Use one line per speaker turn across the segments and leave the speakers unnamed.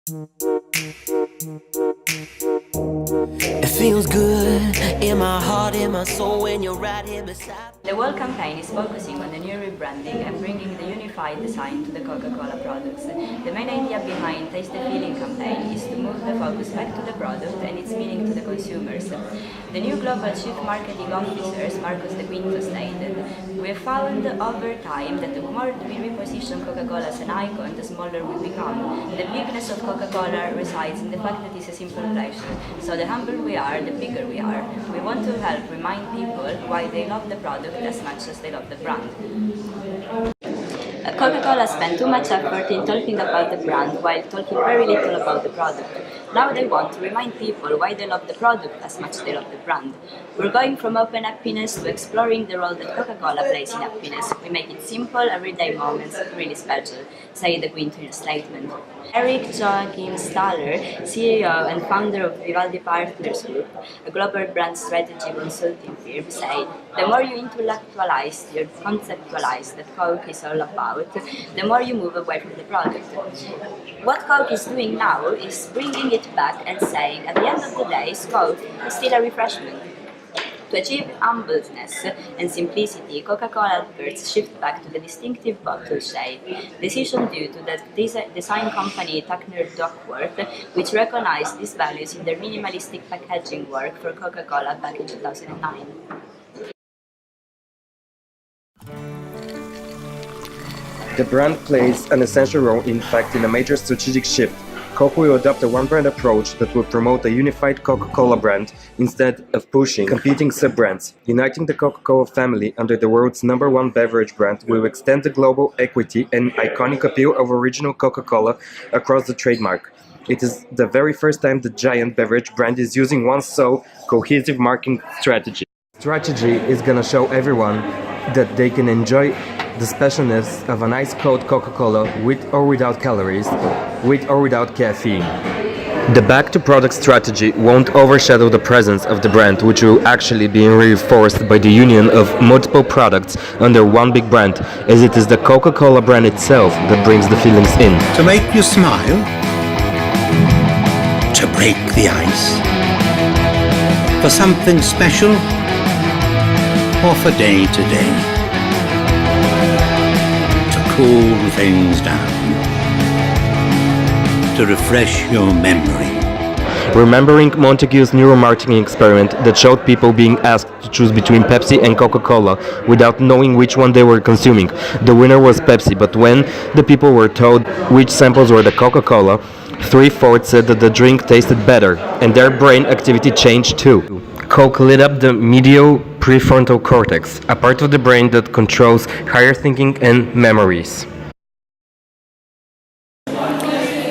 It feels good in my heart, in my soul when you're right here beside me.
The whole campaign is focusing on the new rebranding and bringing the unified design to the Coca-Cola products. The main idea behind Taste the Feeling campaign is to move the focus back to the product and its meaning to the consumers. The new Global Chief Marketing Officer, Marcos de Quinto, stated, "We have found over time that the more we reposition Coca-Cola as an icon, the smaller we become. The bigness of Coca-Cola resides in the fact that it's a simple pleasure. So the humble we are, the bigger we are. We want to help remind people why they love the product as much as they love the brand." Coca-Cola spent too much effort in talking about the brand while talking very little about the product. Now they want to remind people why they love the product as much as they love the brand. We're going from open happiness to exploring the role that Coca-Cola plays in happiness. We make it simple, everyday moments, really special, said the Quinto in a statement. Eric Joachim Staller, CEO and founder of Vivaldi Partners Group, a global brand strategy consulting firm, said, "The more you intellectualize, you conceptualize that Coke is all about, the more you move away from the product." What Coke is doing now is bringing it back and saying, at the end of the day, Coke is still a refreshment. To achieve humbleness and simplicity, Coca-Cola adverts shift back to the distinctive bottle shape, decision due to the design company Tuckner Duckworth, which recognized these values in their minimalistic packaging work for Coca-Cola back in 2009.
The brand plays an essential role, in fact, in a major strategic shift. Coke will adopt a one-brand approach that will promote a unified Coca-Cola brand instead of pushing competing sub-brands. Uniting the Coca-Cola family under the world's #1 beverage brand will extend the global equity and iconic appeal of original Coca-Cola across the trademark. It is the very first time the giant beverage brand is using one so cohesive marketing strategy. Strategy is gonna show everyone that they can enjoy the specialness of an ice-cold Coca-Cola with or without calories, with or without caffeine. The back-to-product strategy won't overshadow the presence of the brand, which will actually be reinforced by the union of multiple products under one big brand, as it is the Coca-Cola brand itself that brings the feelings in.
To make you smile, to break the ice, for something special, or for day to day. Cool things down, to refresh your memory.
Remembering Montague's neuromarketing experiment that showed people being asked to choose between Pepsi and Coca-Cola without knowing which one they were consuming. The winner was Pepsi, but when the people were told which samples were the Coca-Cola, 3/4 said that the drink tasted better, and their brain activity changed too. Coke lit up the medial prefrontal cortex, a part of the brain that controls higher thinking and memories.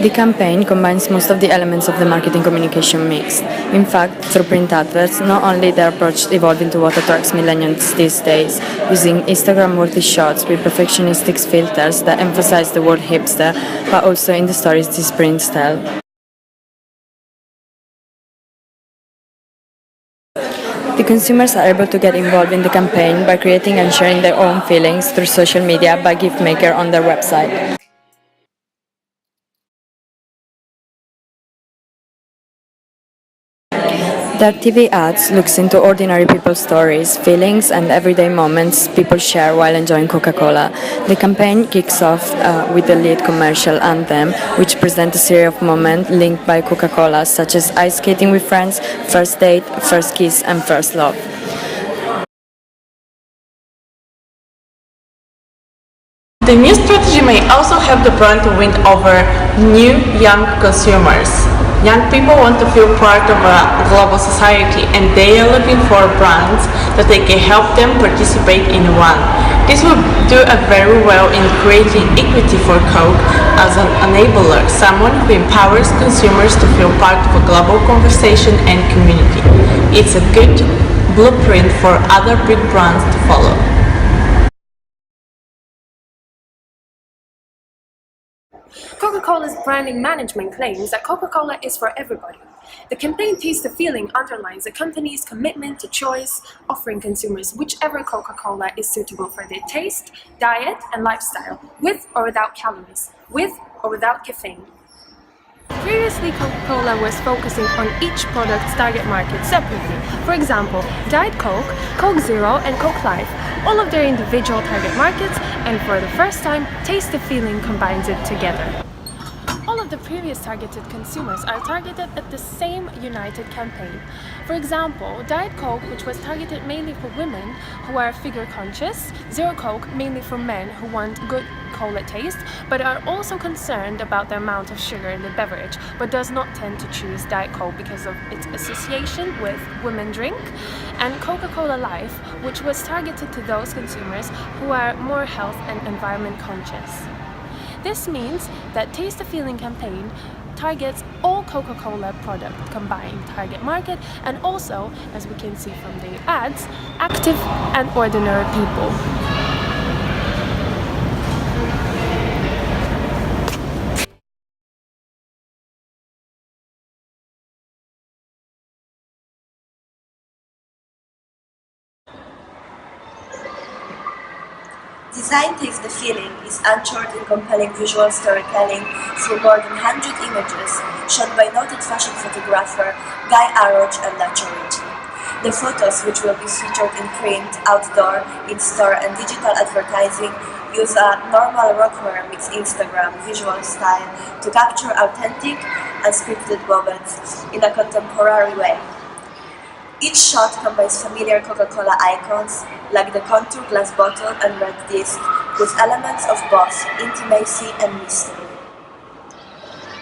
The campaign combines most of the elements of the marketing communication mix. In fact, through print adverts, not only their approach evolved into what attracts millennials these days, using Instagram-worthy shots with perfectionistic filters that emphasize the word hipster, but also in the stories these prints tell. The consumers are able to get involved in the campaign by creating and sharing their own feelings through social media by gift maker on their website. Their TV ads looks into ordinary people's stories, feelings and everyday moments people share while enjoying Coca-Cola. The campaign kicks off with the lead commercial anthem, which presents a series of moments linked by Coca-Cola, such as ice skating with friends, first date, first kiss and first love.
The new strategy may also help the brand to win over new young consumers. Young people want to feel part of a global society, and they are looking for brands that they can help them participate in one. This will do very well in creating equity for Coke as an enabler, someone who empowers consumers to feel part of a global conversation and community. It's a good blueprint for other big brands to follow.
Coca-Cola's branding management claims that Coca-Cola is for everybody. The campaign Taste the Feeling underlines the company's commitment to choice, offering consumers whichever Coca-Cola is suitable for their taste, diet, and lifestyle, with or without calories, with or without caffeine. Previously, Coca-Cola was focusing on each product's target market separately. For example, Diet Coke, Coke Zero, and Coke Life, all of their individual target markets, and for the first time, Taste the Feeling combines it together. All of the previous targeted consumers are targeted at the same united campaign. For example, Diet Coke, which was targeted mainly for women who are figure conscious, Zero Coke mainly for men who want good cola taste but are also concerned about the amount of sugar in the beverage, but does not tend to choose Diet Coke because of its association with women drink, and Coca-Cola Life, which was targeted to those consumers who are more health and environment conscious. This means that Taste the Feeling campaign targets all Coca-Cola product combined target market, and also, as we can see from the ads, active and ordinary people.
Design Taste the Feeling is anchored in compelling visual storytelling through more than 100 images shot by noted fashion photographer Guy Arroch and Nacho Ricci. The photos, which will be featured in print, outdoor, in-store and digital advertising, use a normal rockwear meets Instagram visual style to capture authentic, unscripted moments in a contemporary way. Each shot combines familiar Coca-Cola icons, like the contour glass bottle and red disc, with elements of both intimacy and mystery.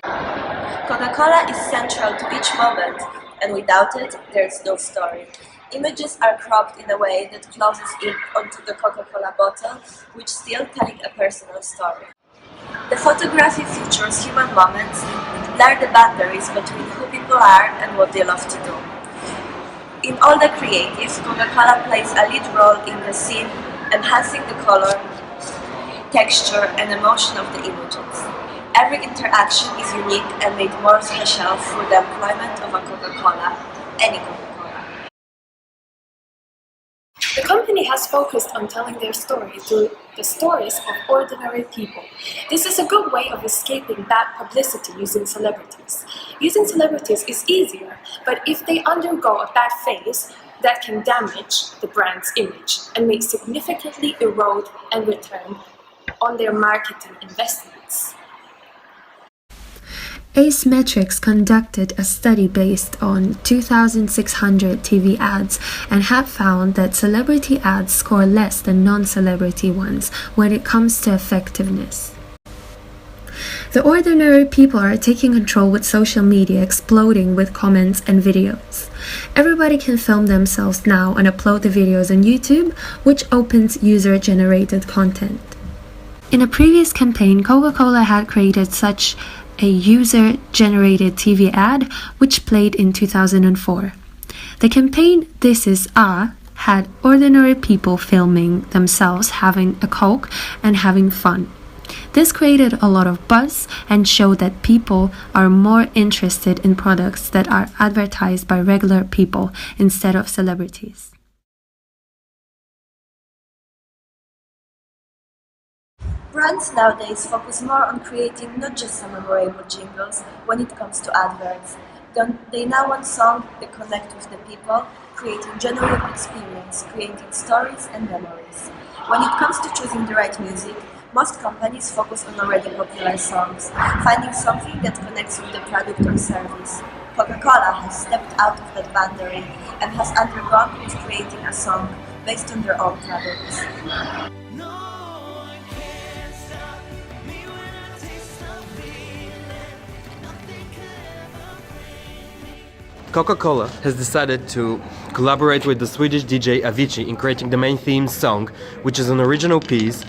Coca-Cola is central to each moment, and without it, there is no story. Images are cropped in a way that closes in onto the Coca-Cola bottle, which still telling a personal story. The photography features human moments that blur the boundaries between who people are and what they love to do. In all the creative, Coca-Cola plays a lead role in the scene, enhancing the color, texture, and emotion of the images. Every interaction is unique and made more special through the employment of a Coca-Cola, any Coca-Cola.
The company has focused on telling their story through the stories of ordinary people. This is a good way of escaping bad publicity using celebrities. Using celebrities is easier, but if they undergo a bad phase, that can damage the brand's image and may significantly erode and return on their marketing investments.
Ace Metrics conducted a study based on 2,600 TV ads and have found that celebrity ads score less than non-celebrity ones when it comes to effectiveness. The ordinary people are taking control with social media exploding with comments and videos. Everybody can film themselves now and upload the videos on YouTube, which opens user-generated content. In a previous campaign, Coca-Cola had created such a user-generated TV ad, which played in 2004. The campaign This Is A had ordinary people filming themselves having a Coke and having fun. This created a lot of buzz and showed that people are more interested in products that are advertised by regular people instead of celebrities.
Brands nowadays focus more on creating not just some memorable jingles when it comes to adverts. They now want songs that connect with the people, creating genuine experience, creating stories and memories. When it comes to choosing the right music, most companies focus on already popular songs, finding something that connects with the product or service. Coca-Cola has stepped out of that boundary and has undergone with creating a song based on their own products.
Coca-Cola has decided to collaborate with the Swedish DJ Avicii in creating the main theme song, which is an original piece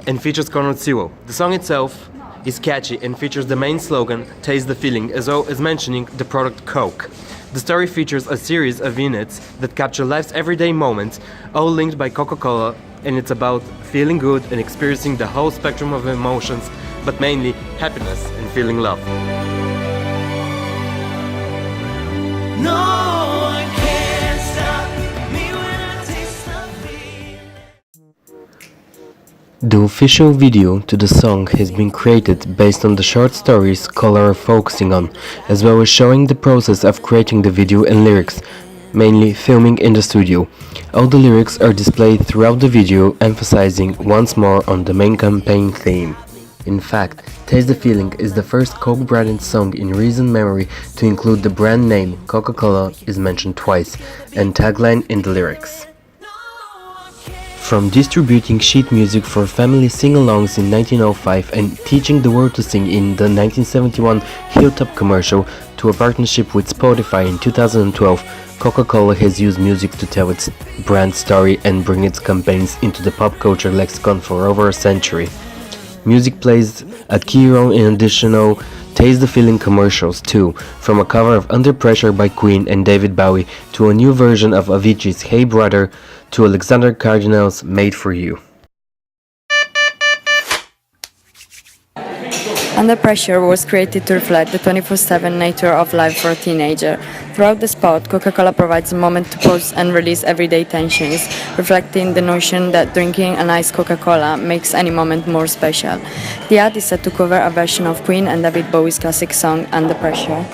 and features Conrad Sewell. The song itself is catchy and features the main slogan, Taste the Feeling, as well as mentioning the product Coke. The story features a series of vignettes that capture life's everyday moments, all linked by Coca-Cola, and it's about feeling good and experiencing the whole spectrum of emotions, but mainly happiness and feeling love.
No one can stop me when I taste the feeling.
The official video to the song has been created based on the short stories Cola are focusing on, as well as showing the process of creating the video and lyrics, mainly filming in the studio. All the lyrics are displayed throughout the video, emphasizing once more on the main campaign theme. In fact, Taste the Feeling is the first Coke branded song in recent memory to include the brand name Coca-Cola is mentioned twice, and tagline in the lyrics. From distributing sheet music for family sing-alongs in 1905 and teaching the world to sing in the 1971 Hilltop commercial to a partnership with Spotify in 2012, Coca-Cola has used music to tell its brand story and bring its campaigns into the pop culture lexicon for over a century. Music plays a key role in additional Taste the Feeling commercials too, from a cover of Under Pressure by Queen and David Bowie to a new version of Avicii's Hey Brother to Alexander Cardinal's Made for You.
Under Pressure was created to reflect the 24/7 nature of life for a teenager. Throughout the spot, Coca-Cola provides a moment to pause and release everyday tensions, reflecting the notion that drinking an iced Coca-Cola makes any moment more special. The ad is set to cover a version of Queen and David Bowie's classic song Under Pressure.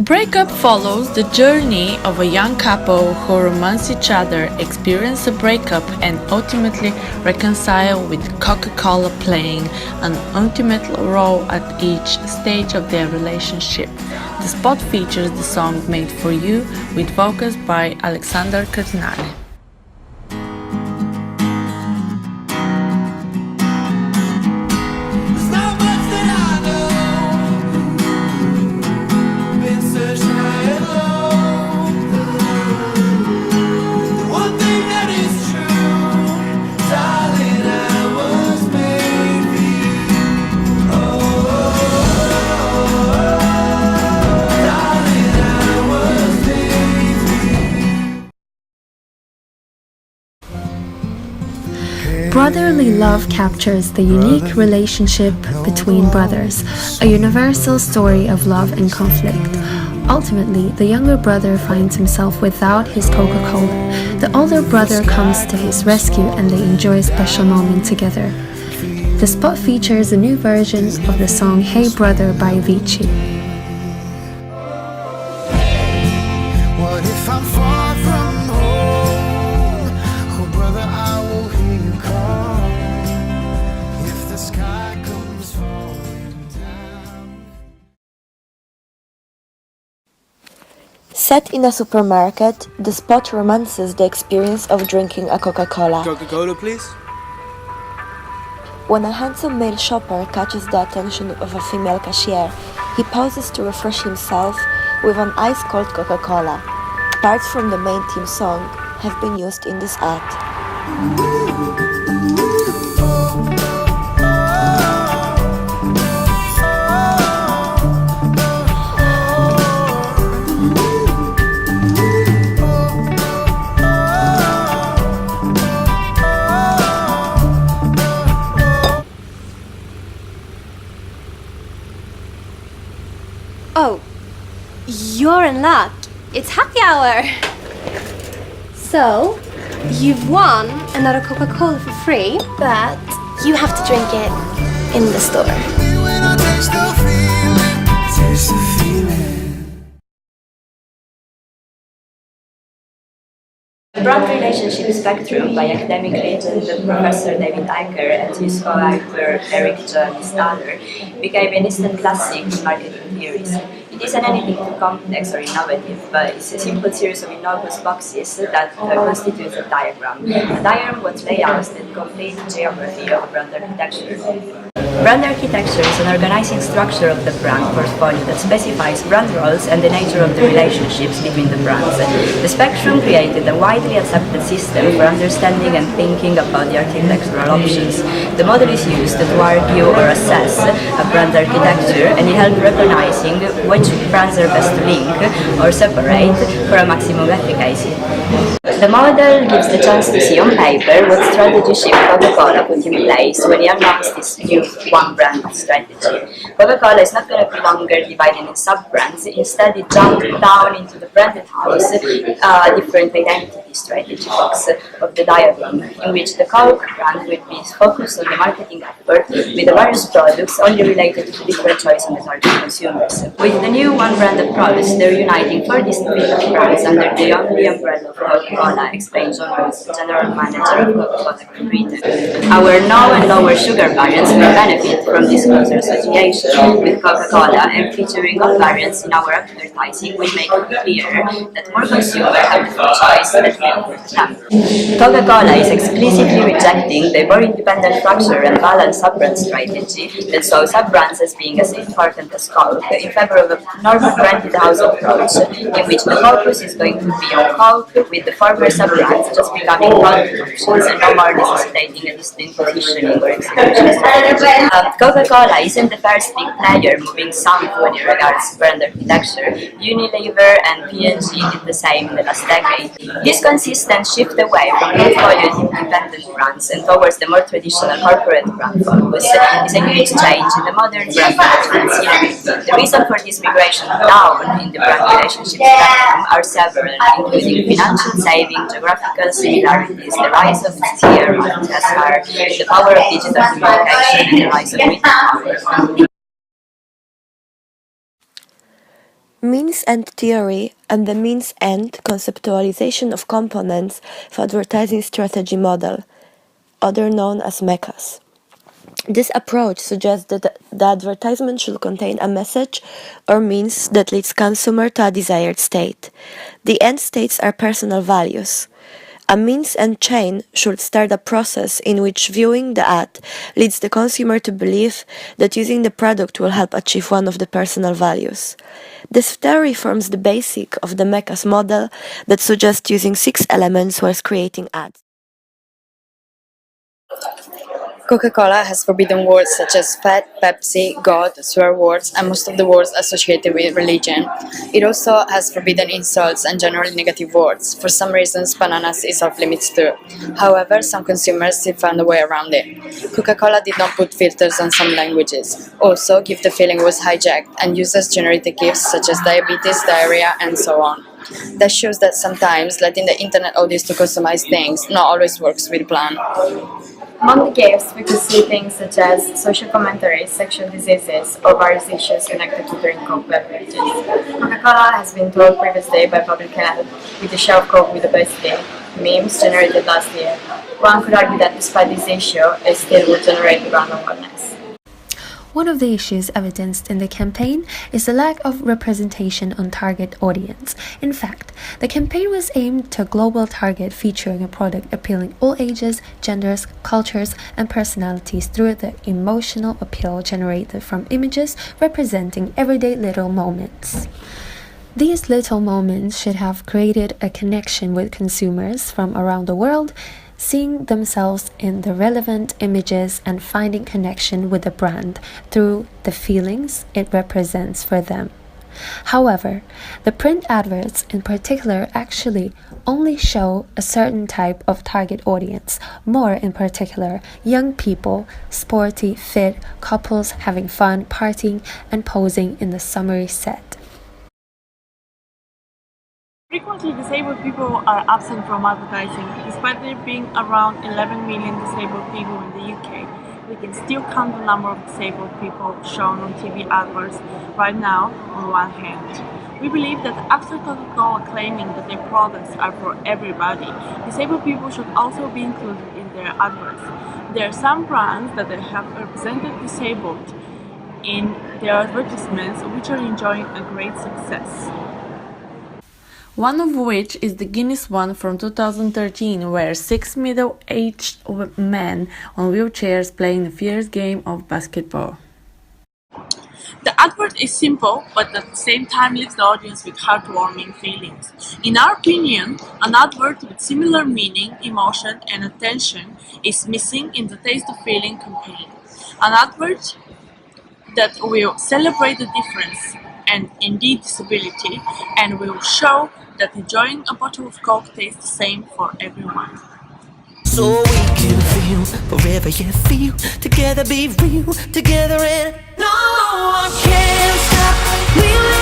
Breakup follows the journey of a young couple who romance each other, experience a breakup, and ultimately reconcile, with Coca-Cola playing an ultimate role at each stage of their relationship. The spot features the song Made for You, with vocals by Alexander Cardinale.
Brotherly love captures the unique relationship between brothers, a universal story of love and conflict. Ultimately, the younger brother finds himself without his Coca-Cola. The older brother comes to his rescue and they enjoy a special moment together. The spot features a new version of the song Hey Brother by Avicii.
What if I'm far from home? Oh brother, I will hear you call. If the sky comes falling down.
Set in a supermarket, the spot romances the experience of drinking a Coca-Cola.
Coca-Cola, please.
When a handsome male shopper catches the attention of a female cashier, he pauses to refresh himself with an ice-cold Coca-Cola. Parts from the main theme song have been used in this ad.
Oh, you're in luck. It's happy hour. So, you've won another Coca-Cola for free, but you have to drink it in the store.
The brand relationship spectrum by academic legend Professor David Eicher and his co-author Eric John Staller became an instant classic in marketing theories. It isn't anything too complex or innovative, but it's a simple series of enormous boxes that constitutes a diagram. A diagram was layouts that complete the geography of brand architecture. Brand architecture is an organizing structure of the brand portfolio that specifies brand roles and the nature of the relationships between the brands. The Spectrum created a widely accepted system for understanding and thinking about the architectural options. The model is used to argue or assess a brand architecture, and it helps recognizing which brands are best to link or separate for a maximum efficacy. The model gives the chance to see on paper what strategy shift Coca-Cola put in place when he announced this new one brand strategy. Coca-Cola is not going to be longer divided in sub-brands, instead it jumped down into the branded house, different identity strategy box of the diagram, in which the Coke brand will be focused on the marketing effort with the various products only related to different choice on the target consumers. With the new one brand approach, they're uniting 4 distinct brands under the only umbrella of Coca-Cola, explains John Rose, the general manager of Coca-Cola Greenwich. Our no and lower sugar variants will benefit from this closer association with Coca-Cola, and featuring all variants in our advertising will make it clear that more consumers have the full choice that we offer to them. Coca-Cola is explicitly rejecting the more independent structure and balanced sub-brand strategy that saw sub-brands as being as important as Coke, in favor of a normal branded house approach, in which the focus is going to be on Coke, with the former sub-brands just becoming product options and no more necessitating a distinct positioning or execution strategy. Coca-Cola isn't the first big player moving south when it regards brand architecture. Unilever and P&G did the same in the last decade. This consistent shift away from portfolio independent brands and towards the more traditional corporate brand focus is a huge change in the modern brand management scene. The reason for this migration down in the brand relationship spectrum are several, including financial saving, geographical similarities, the rise of tier and SR, the power of digital communication, and the rise of retail power.
Means-end theory and the means-end conceptualization of components for advertising strategy model, other known as MECAS. This approach suggests that the advertisement should contain a message or means that leads consumer to a desired state. The end states are personal values. A means-end chain should start a process in which viewing the ad leads the consumer to believe that using the product will help achieve one of the personal values. This theory forms the basic of the MECAS model that suggests using 6 elements whilst creating ads.
Coca-Cola has forbidden words such as fat, Pepsi, God, swear words, and most of the words associated with religion. It also has forbidden insults and generally negative words. For some reasons, bananas is off limits too. However, some consumers still found a way around it. Coca-Cola did not put filters on some languages. Also, Give the Feeling was hijacked and users generated gifts such as diabetes, diarrhea, and so on. That shows that sometimes letting the internet audience to customize things not always works with plan. Among the gifts, we could see things such as social commentaries, sexual diseases, or various issues connected to drink Coke beverages. Coca-Cola has been told previously by public health, with the share of Coke with obesity, memes generated last year. One could argue that despite this issue, it still would generate brand awareness.
One of the issues evidenced in the campaign is the lack of representation on target audience. In fact, the campaign was aimed to a global target featuring a product appealing all ages, genders, cultures, and personalities through the emotional appeal generated from images representing everyday little moments. These little moments should have created a connection with consumers from around the world, seeing themselves in the relevant images and finding connection with the brand through the feelings it represents for them. However, the print adverts in particular actually only show a certain type of target audience, more in particular young people, sporty, fit, couples having fun, partying, and posing in the summery set.
Frequently, disabled people are absent from advertising. Despite there being around 11 million disabled people in the UK, we can still count the number of disabled people shown on TV adverts right now on one hand. We believe that after Coca-Cola claiming that their products are for everybody, disabled people should also be included in their adverts. There are some brands that have represented disabled in their advertisements which are enjoying a great success. One of which is the Guinness one from 2013, where 6 middle-aged men on wheelchairs playing a fierce game of basketball.
The advert is simple, but at the same time leaves the audience with heartwarming feelings. In our opinion, an advert with similar meaning, emotion, and attention is missing in the Taste the Feeling campaign. An advert that will celebrate the difference and indeed disability, and will show that enjoying a bottle of Coke tastes the same for everyone.
So we can feel forever, you feel together, be real together, and no one can stop. We